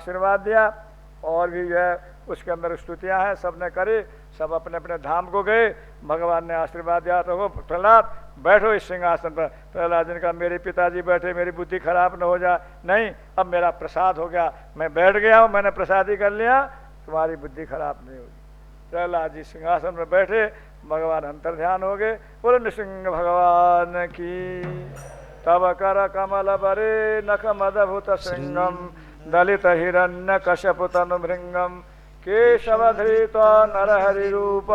आशीर्वाद दिया और भी जो है उसके अंदर स्तुतियां हैं, सबने करी, सब अपने अपने धाम को गए। भगवान ने आशीर्वाद दिया तो प्रहलाद बैठो इस सिंहासन पर। प्रहलाद जी ने कहा मेरे पिताजी बैठे, मेरी बुद्धि खराब न हो जाए। नहीं, अब मेरा प्रसाद हो गया, मैं बैठ गया हूँ, मैंने प्रसादी कर लिया, तुम्हारी बुद्धि खराब नहीं होगी। प्रहलाद जी सिंहासन में बैठे, भगवान अंतर ध्यान हो गए। बोलो नृसिंह भगवान की। तब कर कमल बरे नख मदभुत सिंगम दलित हिरण्य कश्यप तनु भृंगम केशवधृत नरहरि रूप।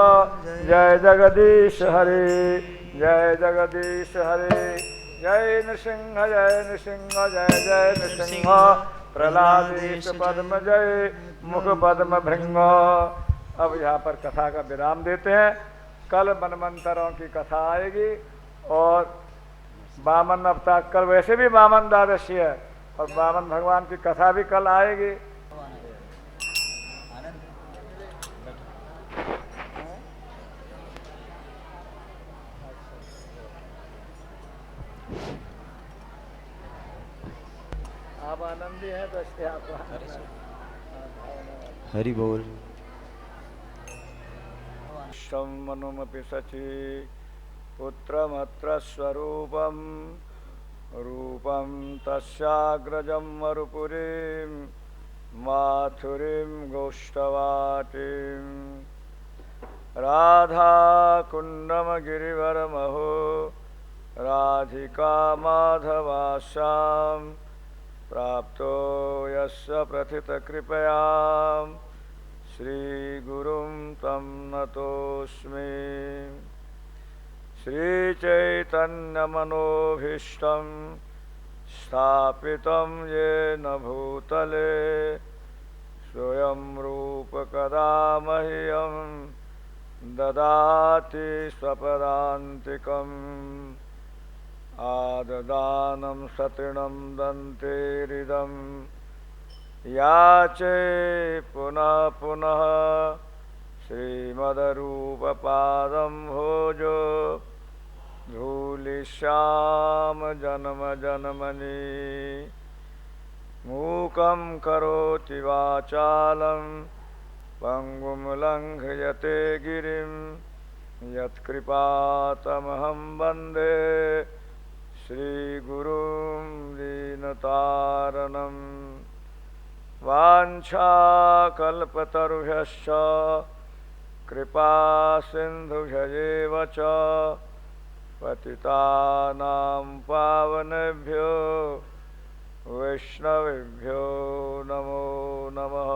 जय जगदीश हरे, जय जगदीश हरे। जय नृसिंह, जय नृसिंह, जय जय नृसिंह। प्रहलादेश पद्म जय, मुख पद्म भृंग। अब यहाँ पर कथा का विराम देते हैं। कल मनमंतरों की कथा आएगी और वामन अवतार, कल वैसे भी वामन द्वादशी है और वामन भगवान की कथा भी कल आएगी। आप आनंदी हैं तो इसलिए आपको हरि बोल। मनुमपि सचि पुत्रमत्र स्वरूपम रूपम तस्याग्रजं मरुपुरीं माथुरीं गोष्ठवाटीं राधा कुंडम गिरिवरमहो राधिका माधवास्यां प्राप्तो यस्य प्रथितकृपया श्रीगुरुं तं नतोऽस्मि। श्रीचैतन्यमनोभीष्टं स्थापितं येन भूतले स्वयं रूप कदा मह्यं ददाति स्वपदान्तिकम्। आददानं सतृणं दन्तेरिदं याचे पुनः पुनः श्रीमद्रूपपादं भोजो धूलिश्याम जन्म जन्मनि। मूकं करोति वाचालं पंगुं लङ्घयते गिरिं यत्कृपातमहं वन्दे श्रीगुरुं दीनतारणम्। वाञ्छाकल्पतरुभ्यश्च कृपा सिन्धुभ्यैव च पतितानां पावनेभ्यो वैष्णवेभ्यो नमो नमः।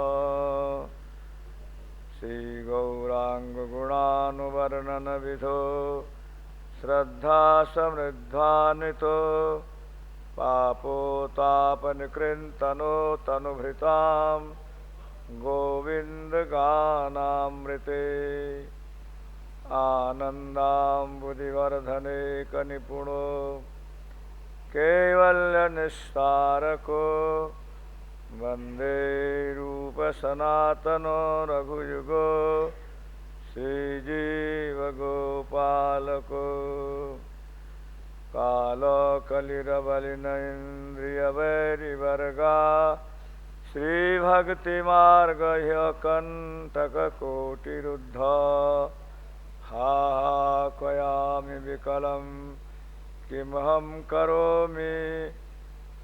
श्रीगौराङ्गगुणानुवर्णनविधो श्रद्धा समृद्धान्वितो पापोतापनिकृन्तनो तनुभृतां गोविन्दगानामृते आनन्दाम्बुधिवर्धनेकनिपुणो कैवल्यनिस्तारको वन्दे रूपसनातनो रघुयुगो श्रीजीवगोपालको। कालकलिरबलिनेन्द्रियवैरिवर्गा श्रीभक्तिमार्गह्यकण्टककोटिरुद्ध हाहाकयामि विकलं किमहं करोमि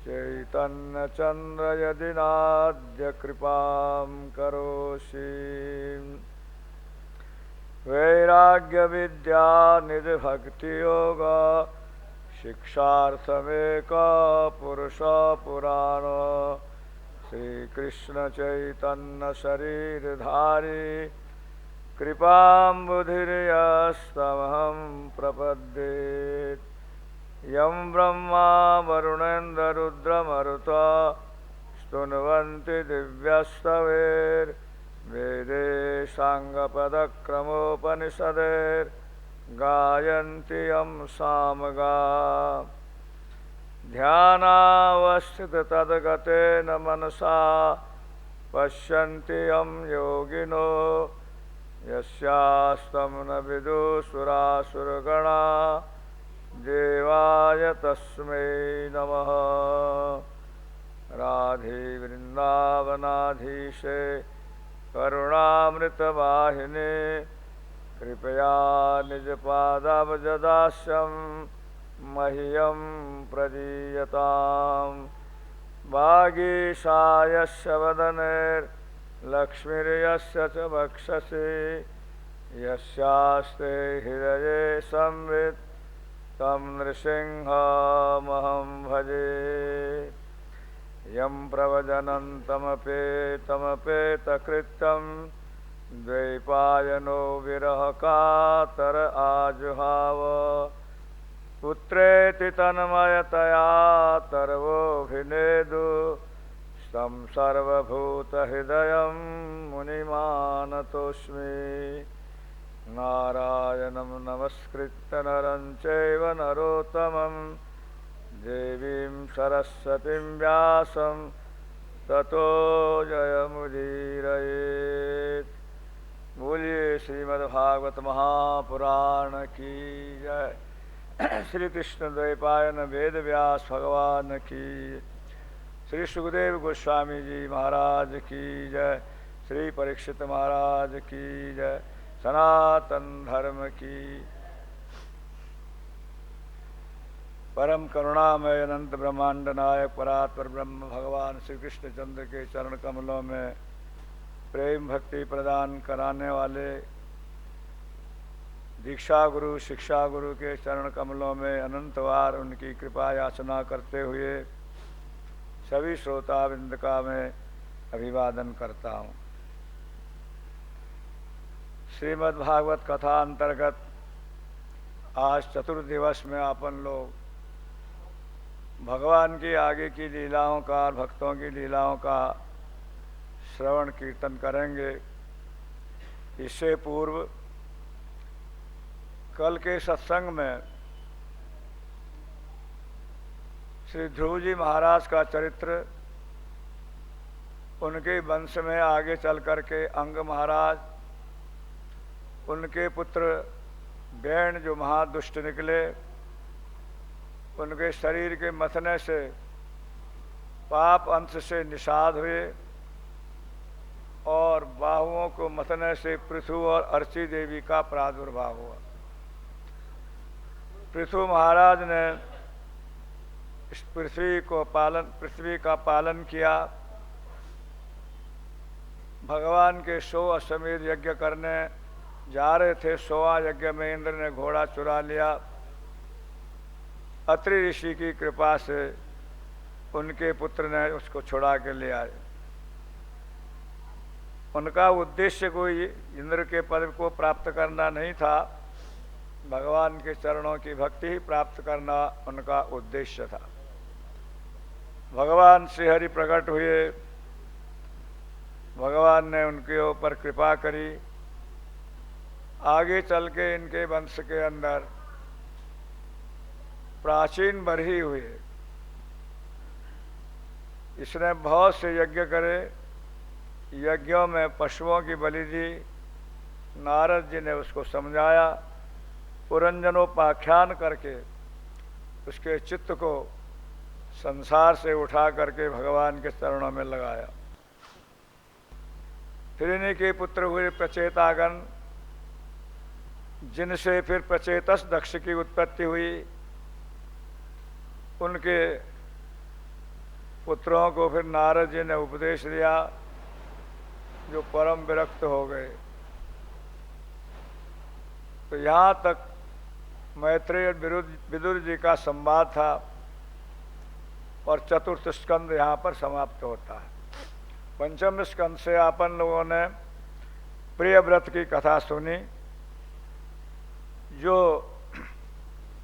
चैतन्यचन्द्र यदि नाद्य कृपां करोषि। वैराग्यविद्यानिधिभक्तियोग शिक्षार्थमेक पुरुष पुराण श्रीकृष्ण चैतन्य शरीरधारी कृपाम्बुधिर्यस्तमहं प्रपद्ये। यं ब्रह्मा वरुणेन्द्ररुद्रमरुत स्तुन्वन्ति दिव्यस्तवैर्वेदे साङ्गपदक्रमोपनिषदैर्गायन्ति यं सामगा। ध्यानावस्थिततद्गतेन मनसा पश्यन्ति यं योगिनो यस्यास्तं न विदुसुरासुरगणा देवाय तस्मै नमः। राधे वृंदावनाधीशे करुणामृतवाहिने कृपया निजपादाब्जदास्यं मह्यं प्रदीयताम्। वागीशायस्य वदनेर्लक्ष्मीर्यस्य च वक्षसि यस्यास्ते हृदये संवित् तं नृसिंहमहं भजे। यं प्रव्रजन्तमपेतकृत्यं द्वैपायनो विरहकातर आजुहाव। पुत्रेति तन्मयतया तर्वोऽभिनेदु तं सर्वभूतहृदयं मुनिमानतोऽस्मि। नारायणं नमस्कृत्य नरं चैव नरोत्तमं देवीं सरस्वतीं व्यासं ततो जयमुदीरयेत्। बोलिए श्रीमद्भागवत महापुराण की जय। श्री कृष्ण द्वैपायन वेद व्यास भगवान की, श्री सुखदेव गोस्वामी जी महाराज की जय, श्री परीक्षित महाराज की जय, सनातन धर्म की। परम करुणामय अनंत ब्रह्मांड नायक परात्पर ब्रह्म भगवान श्री कृष्ण चंद्र के चरण कमलों में प्रेम भक्ति प्रदान कराने वाले दीक्षा गुरु शिक्षा गुरु के चरण कमलों में अनंतवार उनकी कृपा याचना करते हुए सभी श्रोतावृंद का मैं अभिवादन करता हूँ। श्रीमद् भागवत कथा अंतर्गत आज चतुर्दिवस में अपन लोग भगवान की आगे की लीलाओं का, भक्तों की लीलाओं का श्रवण कीर्तन करेंगे। इससे पूर्व कल के सत्संग में श्री ध्रुव जी महाराज का चरित्र, उनके वंश में आगे चल कर के अंग महाराज, उनके पुत्र बैण जो महादुष्ट निकले, उनके शरीर के मथने से पाप अंश से निषाद हुए और बाहुओं को मथने से पृथु और अर्ची देवी का प्रादुर्भाव हुआ। पृथु महाराज ने इस पृथ्वी का पालन किया। भगवान के 100 अश्वमेध यज्ञ करने जा रहे थे। 100वां यज्ञ में इंद्र ने घोड़ा चुरा लिया। अत्रि ऋषि की कृपा से उनके पुत्र ने उसको छुड़ा के ले आए। उनका उद्देश्य कोई इंद्र के पद को प्राप्त करना नहीं था, भगवान के चरणों की भक्ति ही प्राप्त करना उनका उद्देश्य था। भगवान श्री हरि प्रकट हुए, भगवान ने उनके ऊपर कृपा करी। आगे चल के इनके वंश के अंदर प्राचीन बरही हुए। इसने बहुत से यज्ञ करे, यज्ञों में पशुओं की बलि दी। नारद जी ने उसको समझाया, पुरंजनोपाख्यान करके उसके चित्त को संसार से उठा करके भगवान के चरणों में लगाया। फिर इन्हीं के पुत्र हुए प्रचेतागण, जिनसे फिर प्रचेतस दक्ष की उत्पत्ति हुई। उनके पुत्रों को फिर नारद जी ने उपदेश दिया, जो परम विरक्त हो गए। तो यहाँ तक मैत्रेय विदुर जी का संवाद था और चतुर्थ स्कंद यहाँ पर समाप्त होता है। पंचम स्कंद से अपन लोगों ने प्रियव्रत की कथा सुनी, जो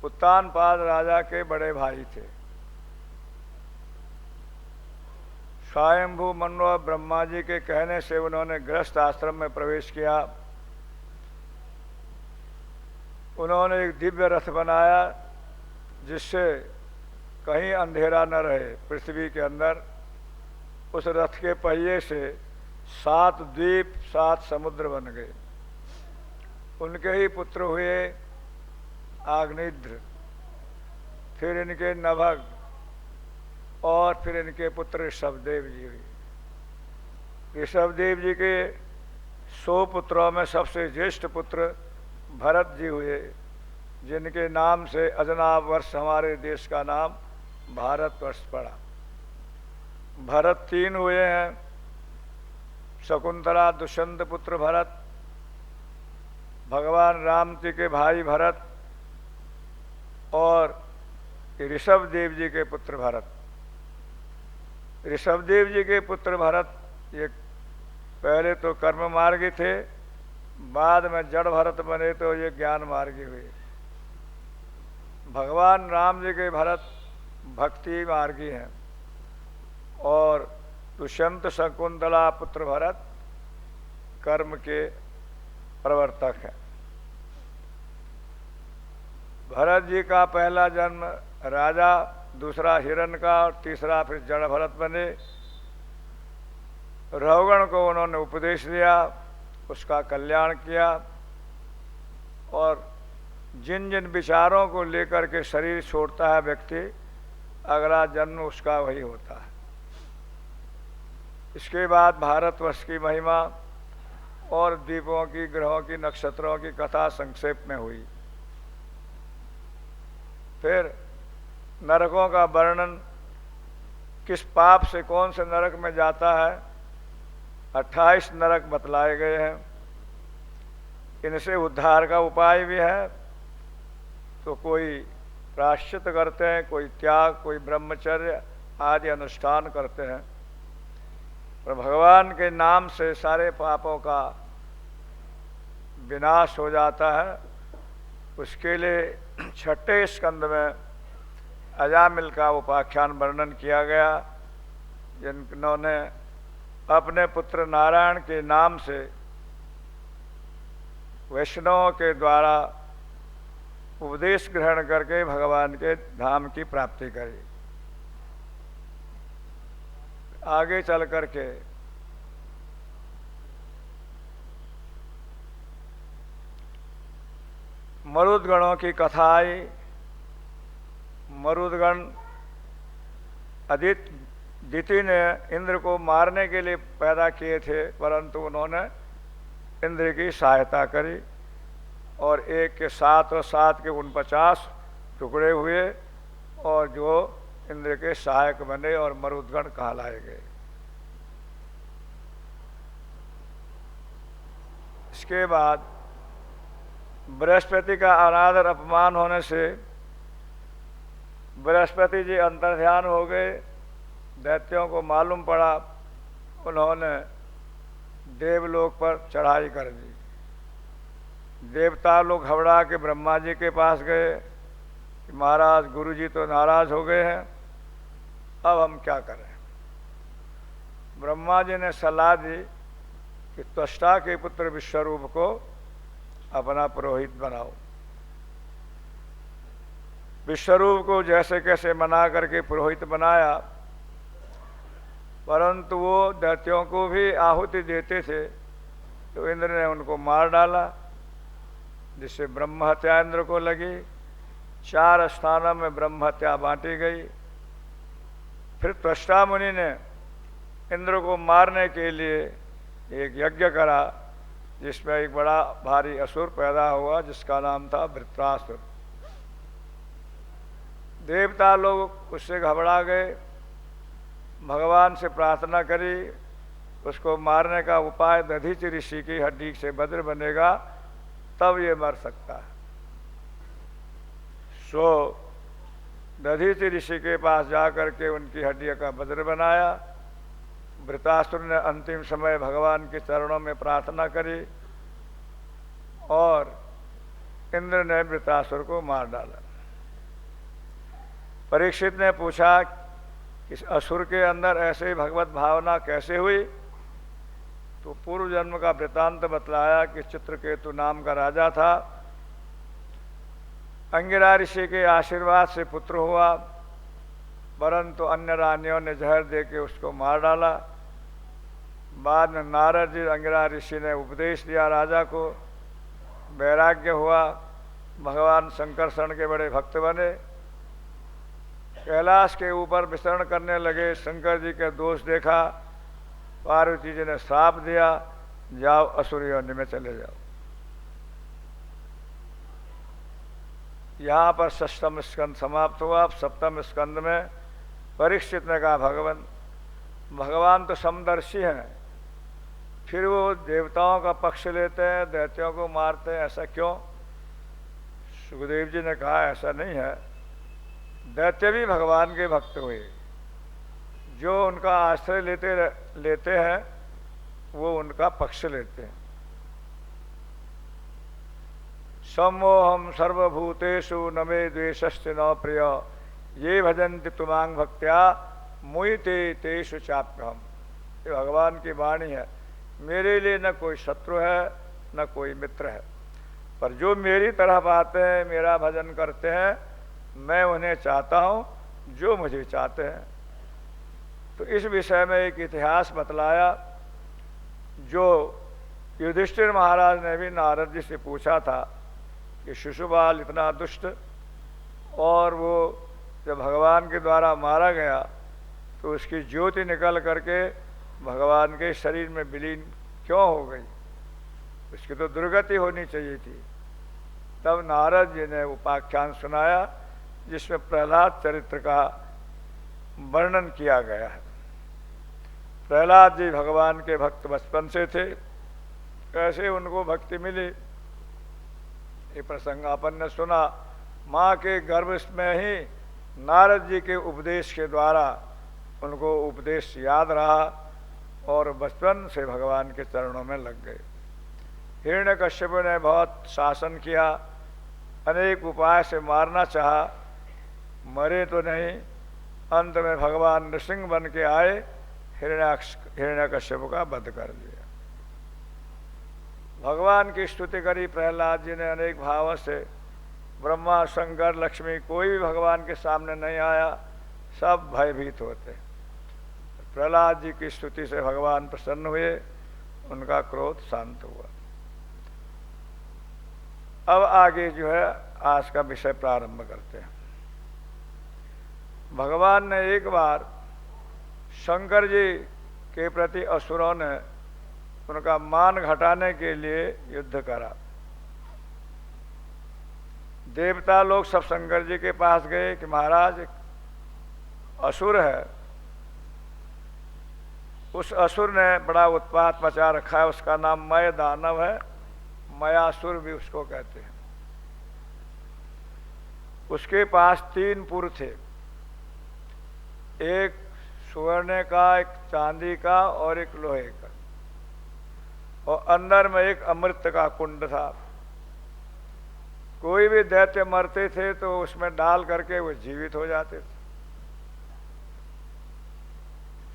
उत्तानपाद राजा के बड़े भाई थे। स्वयंभू मनु और ब्रह्मा जी के कहने से उन्होंने गृहस्थ आश्रम में प्रवेश किया। उन्होंने एक दिव्य रथ बनाया, जिससे कहीं अंधेरा न रहे पृथ्वी के अंदर। उस रथ के पहिए से 7 द्वीप 7 समुद्र बन गए। उनके ही पुत्र हुए आग्निद्र, फिर इनके नभग, और फिर इनके पुत्र ऋषभदेव जी हुए। ऋषभदेव जी के 100 पुत्रों में सबसे ज्येष्ठ पुत्र भरत जी हुए, जिनके नाम से अजनाब वर्ष हमारे देश का नाम भारतवर्ष पड़ा। भरत 3 हुए हैं, शकुंतला दुष्यंत पुत्र भरत, भगवान राम जी के भाई भरत और ऋषभदेव जी के पुत्र भरत। ऋषभदेव जी के पुत्र भरत ये पहले तो कर्म मार्गी थे, बाद में जड़ भरत बने तो ये ज्ञान मार्गी हुए। भगवान राम जी के भरत भक्ति मार्गी हैं और दुष्यंत शकुंतला पुत्र भरत कर्म के प्रवर्तक हैं। भरत जी का पहला जन्म राजा, दूसरा हिरण का और तीसरा फिर जड़ भरत बने। रहुगण को उन्होंने उपदेश दिया, उसका कल्याण किया और जिन जिन विचारों को लेकर के शरीर छोड़ता है व्यक्ति, अगला जन्म उसका वही होता है। इसके बाद भारतवर्ष की महिमा और द्वीपों की, ग्रहों की, नक्षत्रों की कथा संक्षेप में हुई। फिर नरकों का वर्णन, किस पाप से कौन से नरक में जाता है, 28 नरक बतलाए गए हैं। इनसे उद्धार का उपाय भी है। तो कोई प्रायश्चित करते हैं, कोई त्याग, कोई ब्रह्मचर्य आदि अनुष्ठान करते हैं। और भगवान के नाम से सारे पापों का विनाश हो जाता है। उसके लिए 6ठे स्कंद में अजामिल का उपाख्यान वर्णन किया गया, जिन्होंने अपने पुत्र नारायण के नाम से वैष्णवों के द्वारा उपदेश ग्रहण करके भगवान के धाम की प्राप्ति करी। आगे चल करके मरुदगणों की कथा आई। मरुदगण दिति ने इंद्र को मारने के लिए पैदा किए थे, परंतु उन्होंने इंद्र की सहायता करी और एक के 7 और 7 के 49 टुकड़े हुए और जो इंद्र के सहायक बने और मरुदगण कहलाए गए। इसके बाद बृहस्पति का अनादर अपमान होने से बृहस्पति जी अंतर्ध्यान हो गए। दैत्यों को मालूम पड़ा, उन्होंने देवलोक पर चढ़ाई कर दी। देवता लोग घबरा के ब्रह्मा जी के पास गए कि महाराज गुरु जी तो नाराज हो गए हैं, अब हम क्या करें। ब्रह्मा जी ने सलाह दी कि त्वष्टा के पुत्र विश्वरूप को अपना पुरोहित बनाओ। विश्वरूप को जैसे कैसे मना करके पुरोहित बनाया, परंतु वो दैत्यों को भी आहुति देते थे, तो इंद्र ने उनको मार डाला, जिससे ब्रह्म हत्या इंद्र को लगी। 4 स्थानों में ब्रह्म हत्या बांटी गई। फिर त्वष्टा मुनि ने इंद्र को मारने के लिए एक यज्ञ करा, जिसमें एक बड़ा भारी असुर पैदा हुआ, जिसका नाम था वृत्रासुर। देवता लोग उससे घबरा गए, भगवान से प्रार्थना करी, उसको मारने का उपाय दधीचि ऋषि की हड्डी से वज्र बनेगा, तब ये मर सकता है। सो दधीचि ऋषि के पास जाकर के उनकी हड्डियों का वज्र बनाया। वृत्रासुर ने अंतिम समय भगवान के चरणों में प्रार्थना करी और इंद्र ने वृत्रासुर को मार डाला। परीक्षित ने पूछा कि इस असुर के अंदर ऐसे भगवत भावना कैसे हुई, तो पूर्व जन्म का वृतांत बतलाया कि चित्रकेतु नाम का राजा था। अंगिरा ऋषि के आशीर्वाद से पुत्र हुआ, परंतु अन्य रानियों ने जहर दे के उसको मार डाला। बाद में नारद जी अंगिरा ऋषि ने उपदेश दिया राजा को, वैराग्य हुआ, भगवान शंकरषण के बड़े भक्त बने कैलाश के ऊपर विचरण करने लगे। शंकर जी के दोष देखा, पार्वती जी ने श्राप दिया, जाओ असुर योनि में चले जाओ। यहाँ पर षष्ठम स्कंद समाप्त हुआ। सप्तम स्कंद में परीक्षित ने कहा, भगवान तो समदर्शी हैं, फिर वो देवताओं का पक्ष लेते हैं, दैत्यों को मारते हैं, ऐसा क्यों? सुखदेव जी ने कहा, ऐसा नहीं है, दैत्य भी भगवान के भक्त हुए, जो उनका आश्रय लेते हैं वो उनका पक्ष लेते हैं। सम्मोहम सर्वभूतेषु न मे द्वेषश्च न प्रिय, ये भजन्ति तुमांग भक्त्या मुहिते तेषु चाप्यहम्। ये भगवान की वाणी है, मेरे लिए न कोई शत्रु है न कोई मित्र है, पर जो मेरी तरफ आते हैं, मेरा भजन करते हैं, मैं उन्हें चाहता हूँ जो मुझे चाहते हैं। तो इस विषय में एक इतिहास बतलाया, जो युधिष्ठिर महाराज ने भी नारद जी से पूछा था कि शिशुपाल इतना दुष्ट, और वो जब भगवान के द्वारा मारा गया तो उसकी ज्योति निकल करके भगवान के शरीर में विलीन क्यों हो गई? उसकी तो दुर्गति होनी चाहिए थी। तब नारद जी ने उपाख्यान सुनाया जिसमें प्रहलाद चरित्र का वर्णन किया गया है। प्रहलाद जी भगवान के भक्त बचपन से थे, कैसे उनको भक्ति मिली ये प्रसंग अपन ने सुना। माँ के गर्भ में ही नारद जी के उपदेश के द्वारा उनको उपदेश याद रहा और बचपन से भगवान के चरणों में लग गए। हिरण्यकश्यप ने बहुत शासन किया, अनेक उपाय से मारना चाहा, मरे तो नहीं। अंत में भगवान नृसिंह बन के आए, हिरण्यकश्यप का वध कर दिया। भगवान की स्तुति करी प्रहलाद जी ने अनेक भावों से। ब्रह्मा, शंकर, लक्ष्मी कोई भी भगवान के सामने नहीं आया, सब भयभीत होते। प्रहलाद जी की स्तुति से भगवान प्रसन्न हुए, उनका क्रोध शांत हुआ। अब आगे जो है आज का विषय प्रारंभ करते हैं। भगवान ने एक बार शंकर जी के प्रति असुरों ने उनका मान घटाने के लिए युद्ध करा। देवता लोग सब शंकर जी के पास गए कि महाराज एक असुर है, उस असुर ने बड़ा उत्पात मचा रखा है, उसका नाम मय दानव है, मयासुर भी उसको कहते हैं। उसके पास 3 पुर थे, एक स्वर्ण का, एक चांदी का और एक लोहे का, और अंदर में एक अमृत का कुंड था। कोई भी दैत्य मरते थे तो उसमें डाल करके वो जीवित हो जाते थे।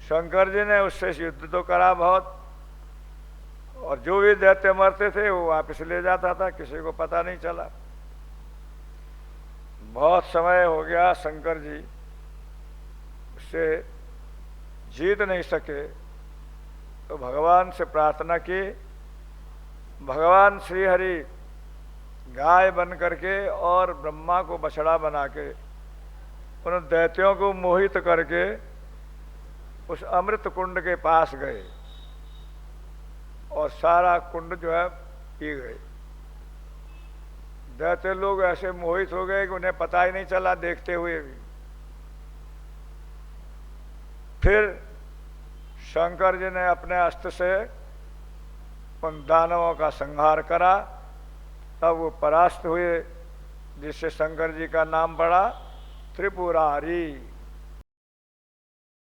शंकर जी ने उससे युद्ध तो करा बहुत, और जो भी दैत्य मरते थे वो वापस ले जाता था, किसी को पता नहीं चला। बहुत समय हो गया, शंकर जी उससे जीत नहीं सके, तो भगवान से प्रार्थना की। भगवान श्री हरि गाय बन करके और ब्रह्मा को बछड़ा बना के उन दैत्यों को मोहित करके उस अमृत कुंड के पास गए और सारा कुंड जो है पी गए। दैत्य लोग ऐसे मोहित हो गए कि उन्हें पता ही नहीं चला देखते हुए भी। फिर शंकर जी ने अपने अस्त्र से उन दानवों का संहार करा, तब वो परास्त हुए, जिससे शंकर जी का नाम पड़ा त्रिपुरारी।